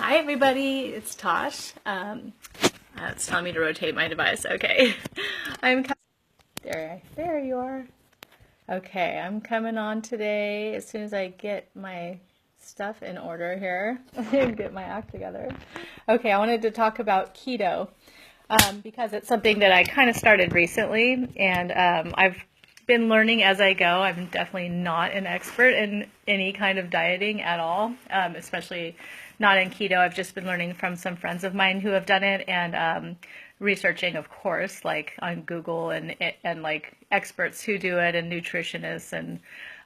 Hi everybody, it's Tosh. It's telling me to rotate my device. Okay, I'm there you are. Okay, I'm coming on today as soon as I get my stuff in order here and get my act together. Okay, I wanted to talk about keto because it's something that I kind of started recently, and I've been learning as I go. I'm definitely not an expert in any kind of dieting at all, especially not in keto. I've just been learning from some friends of mine who have done it and researching, of course, like on Google and like experts who do it and nutritionists, and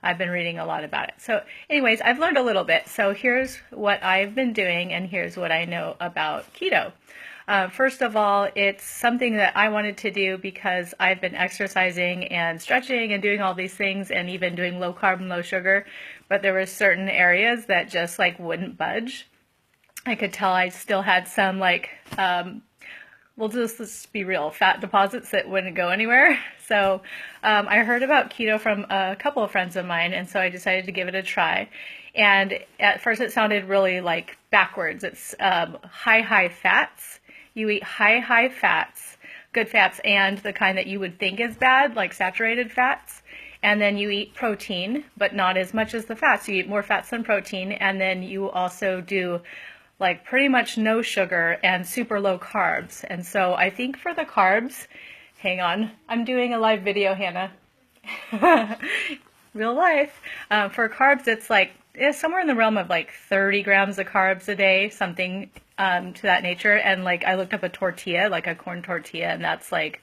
I've been reading a lot about it. So anyways, I've learned a little bit. So here's what I've been doing and here's what I know about keto. First of all, it's something that I wanted to do because I've been exercising and stretching and doing all these things and even doing low carb and low sugar, but there were certain areas that just like wouldn't budge. I could tell I still had some like, well, let's be real, fat deposits that wouldn't go anywhere. So I heard about keto from a couple of friends of mine, and so I decided to give it a try. And at first it sounded really like backwards. It's high fats. You eat high fats, good fats, and the kind that you would think is bad, like saturated fats. And then you eat protein, but not as much as the fats. You eat more fats than protein, and then you also do like pretty much no sugar and super low carbs. And so I think for the carbs, hang on, I'm doing a live video, Hannah. Real life. For carbs, it's like somewhere in the realm of like 30 grams of carbs a day, something to that nature. And like I looked up a tortilla, like a corn tortilla, and that's like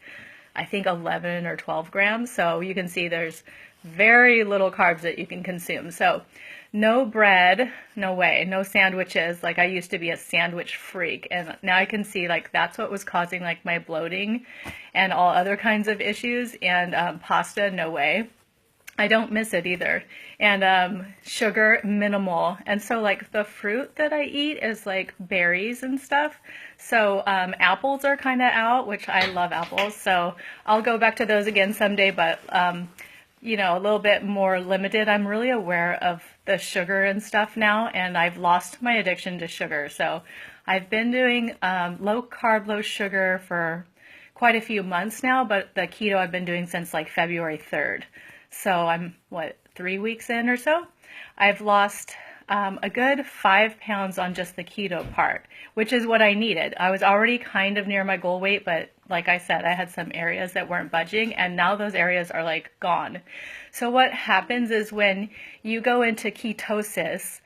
I think 11 or 12 grams. So you can see there's very little carbs that you can consume. So no bread, no way, no sandwiches. Like I used to be a sandwich freak, and now I can see like that's what was causing like my bloating and all other kinds of issues. And pasta, no way. I don't miss it either. And sugar, minimal. And so like the fruit that I eat is like berries and stuff. So apples are kind of out, which I love apples. So I'll go back to those again someday, but you know, a little bit more limited. I'm really aware of the sugar and stuff now, and I've lost my addiction to sugar. So I've been doing low carb, low sugar for quite a few months now, but the keto I've been doing since like February 3rd. So I'm, 3 weeks in or so? I've lost a good 5 pounds on just the keto part, which is what I needed. I was already kind of near my goal weight, but like I said, I had some areas that weren't budging, and now those areas are like gone. So what happens is when you go into ketosis,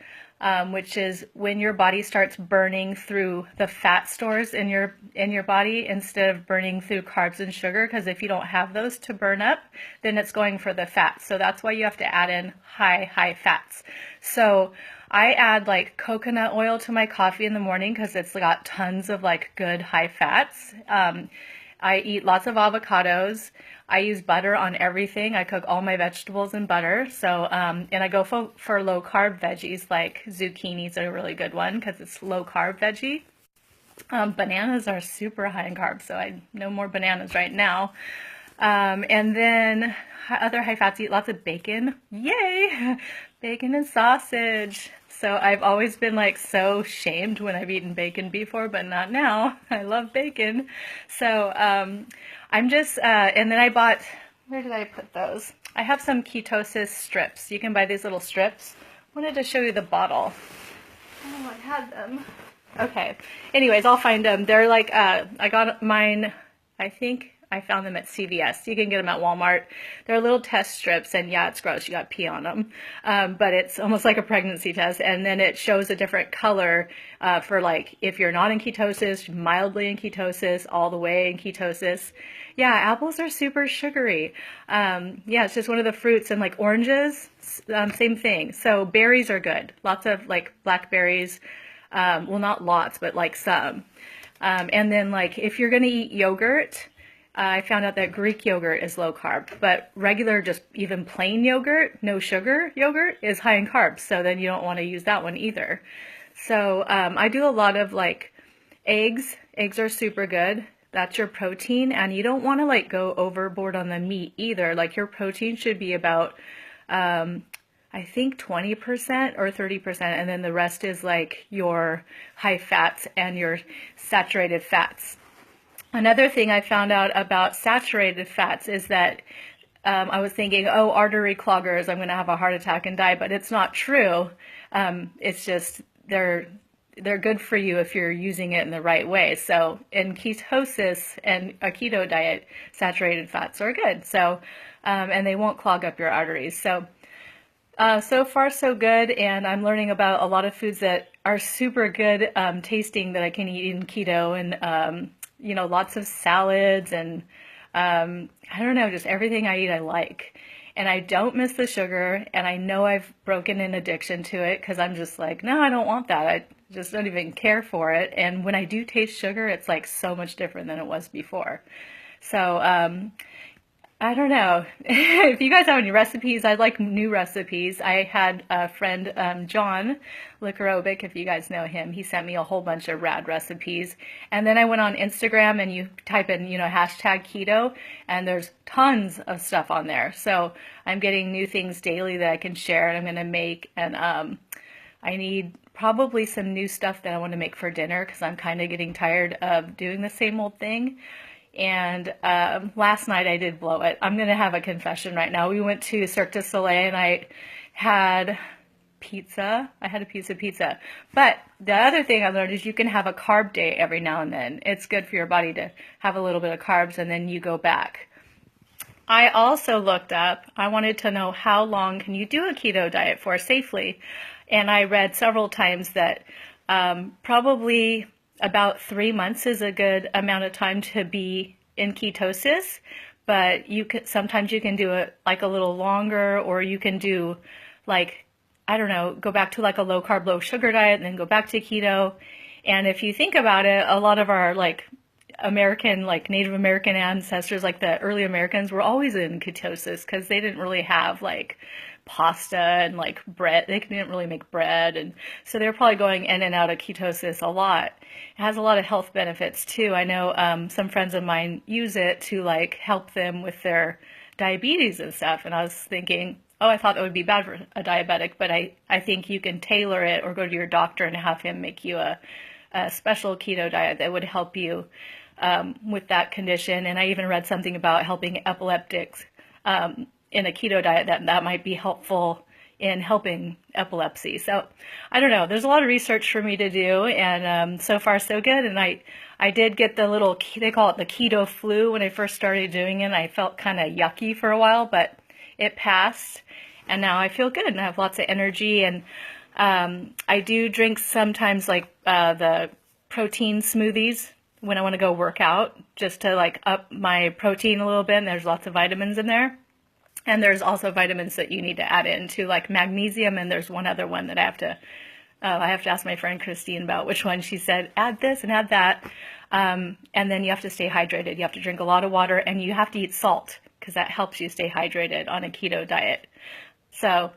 which is when your body starts burning through the fat stores in your body instead of burning through carbs and sugar, because if you don't have those to burn up, then it's going for the fats. So that's why you have to add in high fats. So I add like coconut oil to my coffee in the morning because it's got tons of like good high fats. I eat lots of avocados. I use butter on everything. I cook all my vegetables in butter. So, and I go for low carb veggies, like zucchini's a really good one because it's low carb veggie. Bananas are super high in carbs, so I no more bananas right now. And then other high fats, eat lots of bacon. Yay! Bacon and sausage. So I've always been like so shamed when I've eaten bacon before, but not now. I love bacon. So I'm just, and then I bought, where did I put those? I have some ketosis strips. You can buy these little strips. I wanted to show you the bottle. Oh, I had them. Okay. Anyways, I'll find them. They're like, I got mine, I think I found them at CVS. You can get them at Walmart. They're little test strips, and yeah, it's gross. You got pee on them. But it's almost like a pregnancy test. And then it shows a different color for like if you're not in ketosis, mildly in ketosis, all the way in ketosis. Yeah, apples are super sugary. Yeah, it's just one of the fruits. And like oranges, same thing. So berries are good. Lots of like blackberries. Well, not lots, but like some. And then like if you're going to eat yogurt, I found out that Greek yogurt is low carb, but regular, just even plain yogurt, no sugar yogurt is high in carbs. So then you don't want to use that one either. So I do a lot of like eggs. Eggs are super good. That's your protein, and you don't want to like go overboard on the meat either. Like your protein should be about I think 20% or 30%, and then the rest is like your high fats and your saturated fats. Another thing I found out about saturated fats is that I was thinking, oh, artery cloggers, I'm going to have a heart attack and die, but it's not true. It's just they're good for you if you're using it in the right way. So in ketosis and a keto diet, saturated fats are good. So and they won't clog up your arteries. So so far so good, and I'm learning about a lot of foods that are super good tasting that I can eat in keto, and lots of salads and I don't know, just everything I eat I like. And I don't miss the sugar, and I know I've broken an addiction to it because I'm just like, no, I don't want that. I just don't even care for it. And when I do taste sugar, it's like so much different than it was before. So, I don't know. If you guys have any recipes, I'd like new recipes. I had a friend, John Licorobic, if you guys know him, he sent me a whole bunch of rad recipes. And then I went on Instagram and you type in, hashtag keto, and there's tons of stuff on there. So I'm getting new things daily that I can share and I'm going to make. And I need probably some new stuff that I want to make for dinner because I'm kind of getting tired of doing the same old thing. And last night I did blow it. I'm going to have a confession right now. We went to Cirque du Soleil and I had pizza. I had a piece of pizza. But the other thing I learned is you can have a carb day every now and then. It's good for your body to have a little bit of carbs and then you go back. I also looked up, I wanted to know how long can you do a keto diet for safely. And I read several times that probably about 3 months is a good amount of time to be in ketosis, but sometimes you can do it like a little longer, or you can do like, I don't know, go back to like a low carb, low sugar diet and then go back to keto. And if you think about it, a lot of our like American, like Native American ancestors, like the early Americans, were always in ketosis because they didn't really have like pasta and like bread. They didn't really make bread, and so they're probably going in and out of ketosis a lot. It has a lot of health benefits too. I know some friends of mine use it to like help them with their diabetes and stuff, and I was thinking, oh, I thought that would be bad for a diabetic, but I think you can tailor it or go to your doctor and have him make you a special keto diet that would help you with that condition. And I even read something about helping epileptics in a keto diet that might be helpful in helping epilepsy. So I don't know. There's a lot of research for me to do, and so far so good. And I did get the little, they call it the keto flu when I first started doing it. I felt kind of yucky for a while, but it passed, and now I feel good and I have lots of energy. And I do drink sometimes like the protein smoothies when I want to go work out, just to like up my protein a little bit. And there's lots of vitamins in there. And there's also vitamins that you need to add in too, like magnesium, and there's one other one that I have to ask my friend Christine about which one. She said, add this and add that. And then you have to stay hydrated. You have to drink a lot of water, and you have to eat salt because that helps you stay hydrated on a keto diet. So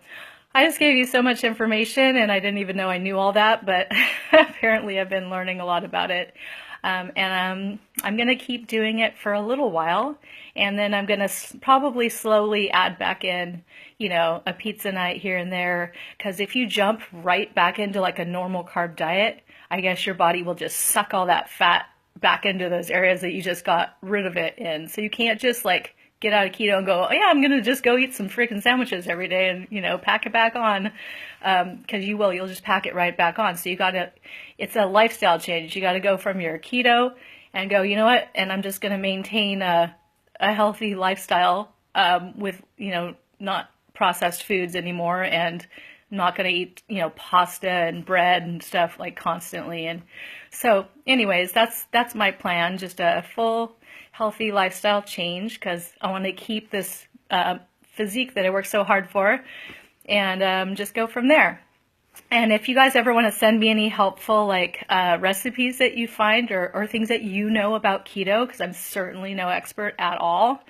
I just gave you so much information, and I didn't even know I knew all that, but apparently I've been learning a lot about it. And I'm going to keep doing it for a little while, and then I'm going to probably slowly add back in, a pizza night here and there, because if you jump right back into like a normal carb diet, I guess your body will just suck all that fat back into those areas that you just got rid of it in. So you can't just like get out of keto and go, oh yeah, I'm going to just go eat some freaking sandwiches every day and, pack it back on. Cause you'll just pack it right back on. So it's a lifestyle change. You got to go from your keto and go, you know what? And I'm just going to maintain a healthy lifestyle, with, not processed foods anymore, and not going to eat, pasta and bread and stuff like constantly. And so anyways, that's my plan. Just a full healthy lifestyle change, because I want to keep this physique that I work so hard for, and just go from there. And if you guys ever want to send me any helpful recipes that you find, or things that you know about keto, because I'm certainly no expert at all,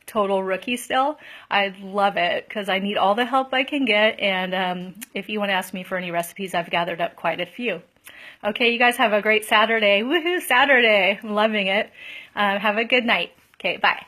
total rookie still, I'd love it because I need all the help I can get. And if you want to ask me for any recipes, I've gathered up quite a few. Okay, you guys have a great Saturday. Woohoo, Saturday. I'm loving it. Have a good night. Okay, bye.